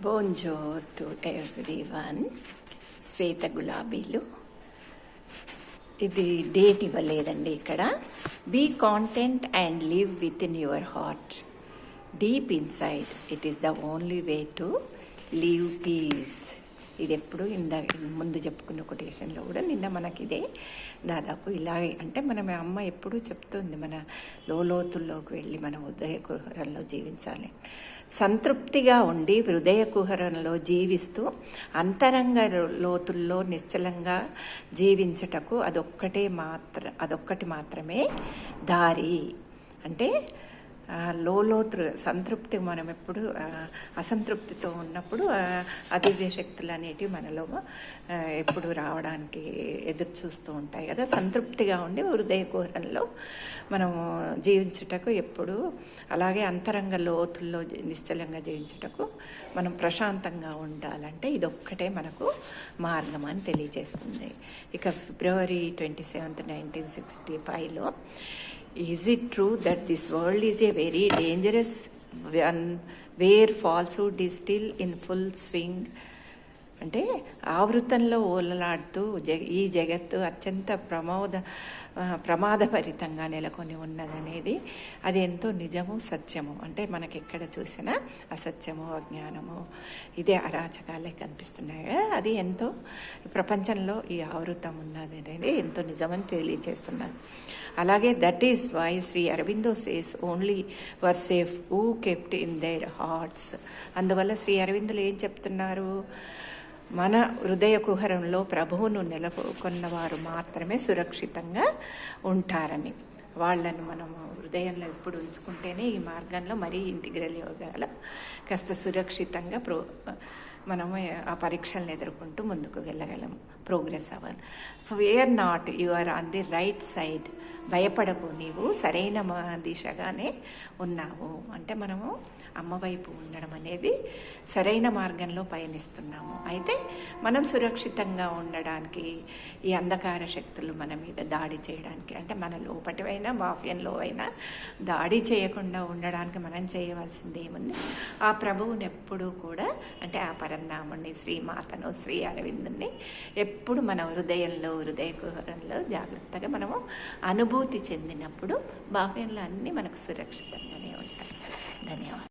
బోన్జోర్ to everyone. శ్వేత గులాబీలు. ఇది date ఇవ్వలేదండి ఇక్కడ. Be content and live within your heart. Deep inside it is the only way to live peace. ఇది ఎప్పుడు ముందు చెప్పుకున్న కొటేషన్లో కూడా నిన్న మనకి ఇదే దాదాపు ఇలాగే. అంటే మన అమ్మ ఎప్పుడూ చెప్తుంది, మన లోతుల్లోకి వెళ్ళి మన హృదయ కుహరంలో జీవించాలి. సంతృప్తిగా ఉండి హృదయ కుహరంలో జీవిస్తూ అంతరంగ లోతుల్లో నిశ్చలంగా జీవించటకు అదొక్కటి మాత్రమే దారి. అంటే లోతు సంతృప్తి. మనం ఎప్పుడు అసంతృప్తితో ఉన్నప్పుడు అదివ్య శక్తులు అనేటివి మనలో ఎప్పుడు రావడానికి ఎదురు చూస్తూ ఉంటాయి కదా. సంతృప్తిగా ఉండి హృదయ కుహరంలో మనం జీవించుటకు ఎప్పుడు, అలాగే అంతరంగ లోతుల్లో నిశ్చలంగా జీవించుటకు మనం ప్రశాంతంగా ఉండాలంటే ఇదొక్కటే మనకు మార్గం అని తెలియజేస్తుంది. ఇక February 27, 1965లో Is it true that this world is a very dangerous one where falsehood is still in full swing? అంటే ఆవృతంలో ఓలలాడుతూ ఈ జగత్తు అత్యంత ప్రమాదభరితంగా నెలకొని ఉన్నదనేది అది ఎంతో నిజము, సత్యము. అంటే మనకి ఎక్కడ చూసినా అసత్యము, అజ్ఞానము, ఇదే అరాచకాలే కనిపిస్తున్నాయి. అది ఎంతో ప్రపంచంలో ఈ ఆవృతం ఉన్నది అనేది ఎంతో నిజమని తెలియజేస్తున్నారు. అలాగే that is why Shri Aurobindo says only were safe who kept in their hearts. అందువల్ల శ్రీ అరవిందులు ఏం చెప్తున్నారు? మన హృదయ కుహరంలో ప్రభువును నెలకొన్నవారు మాత్రమే సురక్షితంగా ఉంటారని. వాళ్ళను మనము హృదయంలో ఎప్పుడు ఉంచుకుంటేనే ఈ మార్గంలో మరీ ఇంటిగ్రల్ యోగాల కాస్త సురక్షితంగా మనము ఆ పరీక్షలను ఎదుర్కొంటూ ముందుకు వెళ్ళగలం, ప్రోగ్రెస్ అవ్వాలి. Where not you are on the right side. భయపడకు, నీవు సరైన దిశగానే ఉన్నావు. అంటే మనము అమ్మ వైపు ఉండడం అనేది సరైన మార్గంలో పయనిస్తున్నాము. అయితే మనం సురక్షితంగా ఉండడానికి ఈ అంధకార శక్తులు మన మీద దాడి చేయడానికి, అంటే మన లోపటివైనా బాహ్యంలో అయినా దాడి చేయకుండా ఉండడానికి మనం చేయవలసింది ఏముంది? ఆ ప్రభువుని ఎప్పుడూ కూడా, అంటే ఆ పరంధాముని, శ్రీమాతను, శ్రీ అరవిందుని ఎప్పుడు మన హృదయంలో, హృదయ కుహరంలో జాగ్రత్తగా మనము అనుభూతి చెందినప్పుడు బాహ్యంలో అన్నీ మనకు సురక్షితంగానే ఉంటాయి. ధన్యవాదాలు.